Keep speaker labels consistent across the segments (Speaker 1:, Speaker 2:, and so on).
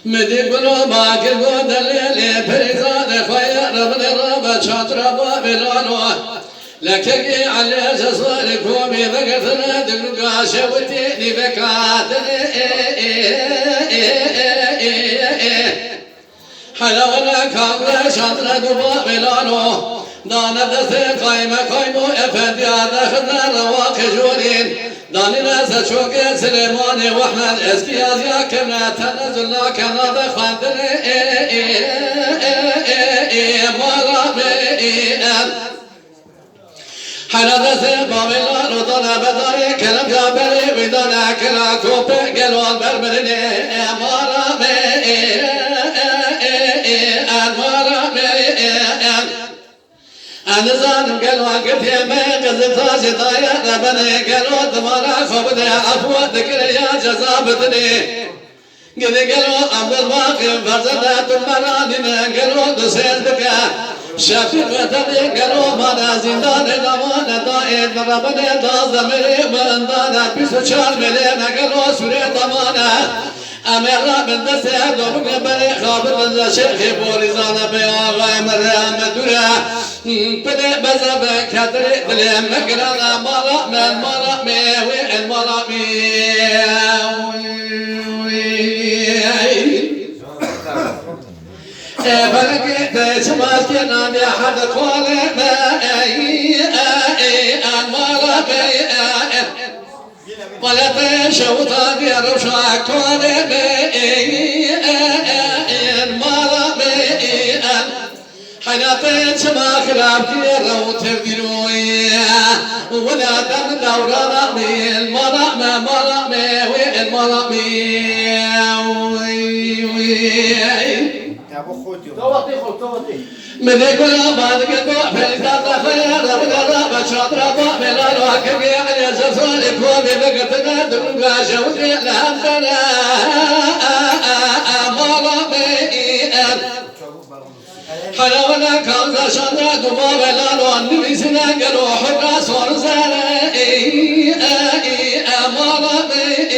Speaker 1: مدي قلو باقي قود الليلي فريزاد خويا ربني رابا شاطر بابلانو لكي علي جسوار كومي بقتنا دقنقا شوتيني بكاتني حلاونا كامل شاطر بابلانو دانا دسي قايمة قايمو افندي دخلنا رواق جورين داني ناس شوقي سليماني واحنا اسكي ازيا كنا تنزلنا كنا دخلتني مرامي حنا دسي بابلان وطنا بداري كلام جابري بدانا كلا كوبي قلوان بربرني مرامي أنا زانم قالوا قلت ما قزت راسي طايا ربنا قالوا تمارا خبدي عفوا ذكر يا جزابتني قالوا عبد الباقي فرزنا تمراننا قالوا دسيتك شافي وتدي قالوا ما زندان دمان دائد ربنا تازمري من دانا بيسو شال ملينا قالوا سوري دمانا أميرا من دسه دوبك بري خابر من شيخ بوليزانا بياغا مرام دورا بدي بزب كدري دلي مقرانا مرا من مرا مي المرا مي فلقيت سماس كنا يا حد قول المرا مي ولا تشوطا يا روشا كوني مرامي حياتي سما خلاف كيرو تردروي ولا دم دورا مرامي والمرامي من يقول بعد كده فلسات خير ربنا بشاطر بابلا وكبي على زفر كوبي بقتنا دمقا شوتي لهمنا مرامي حلاونا كوزا شاطر بابلا وانبي سنا قالوا حقا صور زاري مرامي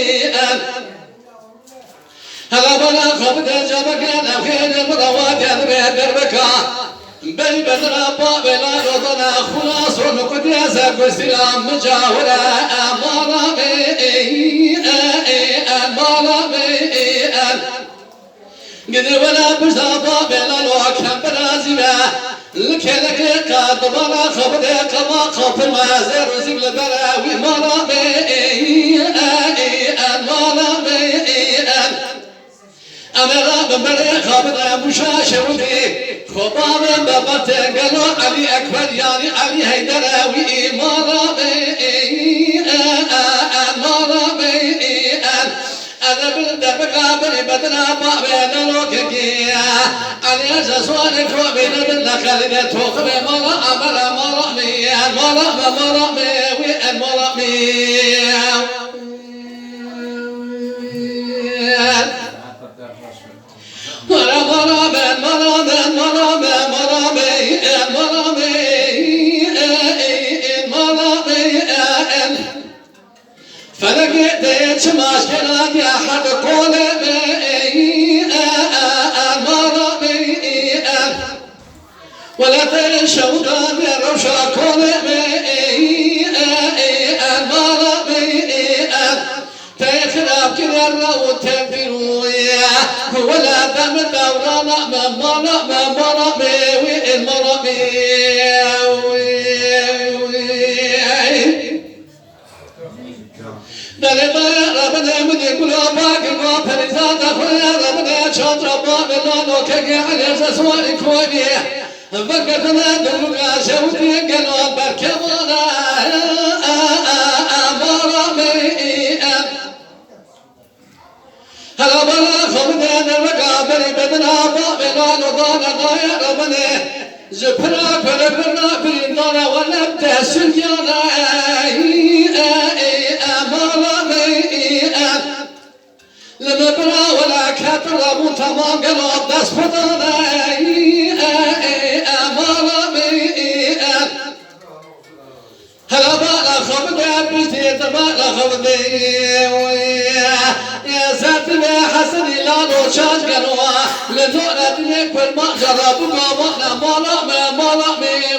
Speaker 1: هلا بلا خبط جبك الأخير مروات يذبح دربكا بل بدر بابلا رضنا خلاص ونقد يزاق السلام مجاورا مرامي قد ولا بجدا بابلا الوكام برازيبا لك قادمنا خبط كما خبط المازر وزيب البراوي مرامي أمرا بمري خابر مشاشودي خباب بابت قالوا علي أكبر يعني علي هيدراوي مرامي أنا بالدرب قابل بدنا بابنا لوكي علي أجسوان كوبين بالنخل توخب مرا أمرا مرامي فلقيت شماش كلام يا حد قول ولا تشودا بروشا قول تخرب كذا الروت تنفرويا ولا دم دورانا مرامي ربنا من يقول باقي ما فرزات أخويا ربنا شاطر بابنا نوكي على سوار كوني فقدنا دلوقا شوتي قالوا بركبنا مرامي هلا بلا خبنا المقابل بدنا بابنا نضانا ضايا ربنا زبرا فلبرنا بريدنا ولم تحسن يانا لما برا ولا كاتر ابو تمام قالوا داس فتانا هلا بلا خبنا بزيد ما خبنا يا ساتر حسنی لالو چاش گلوا لذو ادنی کل ما جرابو گاوا مالا می